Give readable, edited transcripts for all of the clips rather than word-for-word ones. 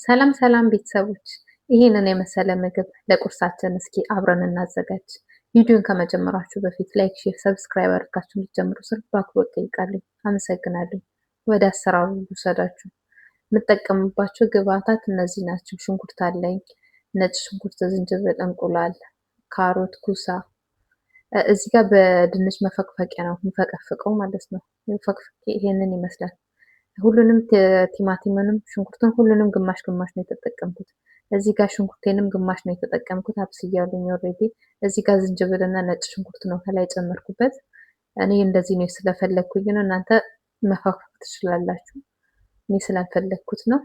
ሰላም ሰላም ቤተሰቦች፣ ይህንን የመሰለ ምግብ ለቁርሳችን እስኪ አብረን እናዘጋጅ። ቪዲዮን ከመጀመራችሁ በፊት ላይክ፣ ሼር፣ ሰብስክራይብ አድርጋችሁ እንድትጀምሩ ስል በአክብሮት ጠይቃለሁ። አመሰግናለሁ። ወደ አሰራሩ ልውሰዳችሁ። የምጠቀምባቸው ግብአታት እነዚህ ናቸው። ሽንኩርት አለኝ፣ ነጭ ሽንኩርት፣ ዝንጅብል፣ እንቁላል፣ ካሮት፣ ኩሳ። እዚህ ጋር በድንች መፈቅፈቂያ ነው የምፈቀፍቀው ማለት ነው። ፈቅፍቄ ይሄንን ይመስላል። ሁሉንም ቲማቲምንም ሽንኩርቱን ሁሉንም ግማሽ ግማሽ ነው የተጠቀምኩት። እዚህ ጋር ሽንኩርቴንም ግማሽ ነው የተጠቀምኩት። አብስያለሁኝ ኦልሬዲ። እዚህ ጋር ዝንጅብልና ነጭ ሽንኩርት ነው ከላይ ጨመርኩበት። እኔ እንደዚህ ነው ስለፈለግኩኝ ነው። እናንተ መፋፋት ትችላላችሁ። እኔ ስለፈለግኩት ነው።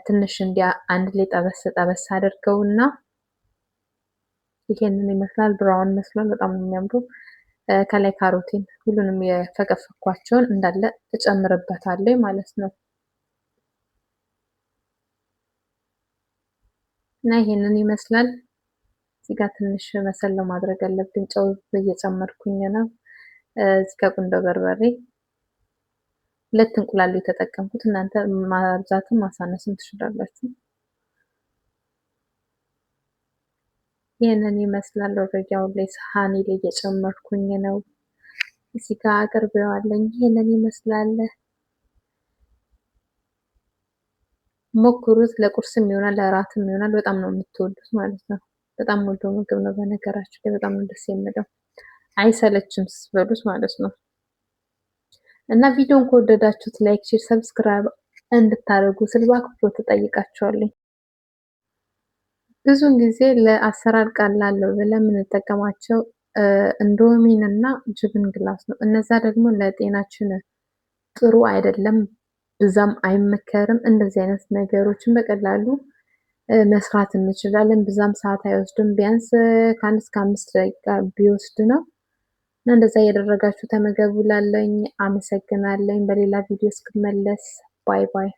ትንሽ እንዲያ አንድ ላይ ጠበስ ጠበስ አድርገውና ይሄንን ይመስላል። ብራውን መስሏል። በጣም ነው የሚያምረው። ከላይ ካሮቴን ሁሉንም የፈቀፈኳቸውን እንዳለ እጨምርበታለሁ ማለት ነው። እና ይሄንን ይመስላል። እዚህ ጋር ትንሽ መሰል ማድረግ አለብኝ። ጨው እየጨመርኩኝ ነው። እዚህ ጋር ቁንዶ በርበሬ፣ 2 እንቁላል የተጠቀምኩት። እናንተ ማብዛትም ማሳነስም ትችላላችሁ። ይሄንን ይመስላል። ኦልሬዲ አሁን ላይ ሳህኔ ላይ እየጨመርኩኝ ነው። እዚህ ጋር አቅርቤዋለሁ። ይሄንን ይመስላል። ሞክሩት። ለቁርስም ይሆናል ለእራትም ይሆናል። በጣም ነው የምትወዱት ማለት ነው። በጣም ወዶ ምግብ ነው በነገራችሁ ላይ። በጣም ነው ደስ የሚለው። አይሰለችም ስትበሉት ማለት ነው። እና ቪዲዮን ከወደዳችሁት ላይክ፣ ሼር፣ ሰብስክራይብ እንድታደርጉ ስል በአክብሮት እጠይቃችኋለሁ። ብዙውን ጊዜ ለአሰራር ቀላል ነው ብለን የምንጠቀማቸው እንዶሚን እና ጅብን ግላስ ነው። እነዛ ደግሞ ለጤናችን ጥሩ አይደለም፣ ብዛም አይመከርም። እንደዚህ አይነት ነገሮችን በቀላሉ መስራት እንችላለን። ብዛም ሰዓት አይወስድም። ቢያንስ ከ1 እስከ 5 ደቂቃ ቢወስድ ነው። እና እንደዛ እያደረጋችሁ ተመገቡ። ላለኝ አመሰግናለኝ። በሌላ ቪዲዮ እስክመለስ ባይ ባይ።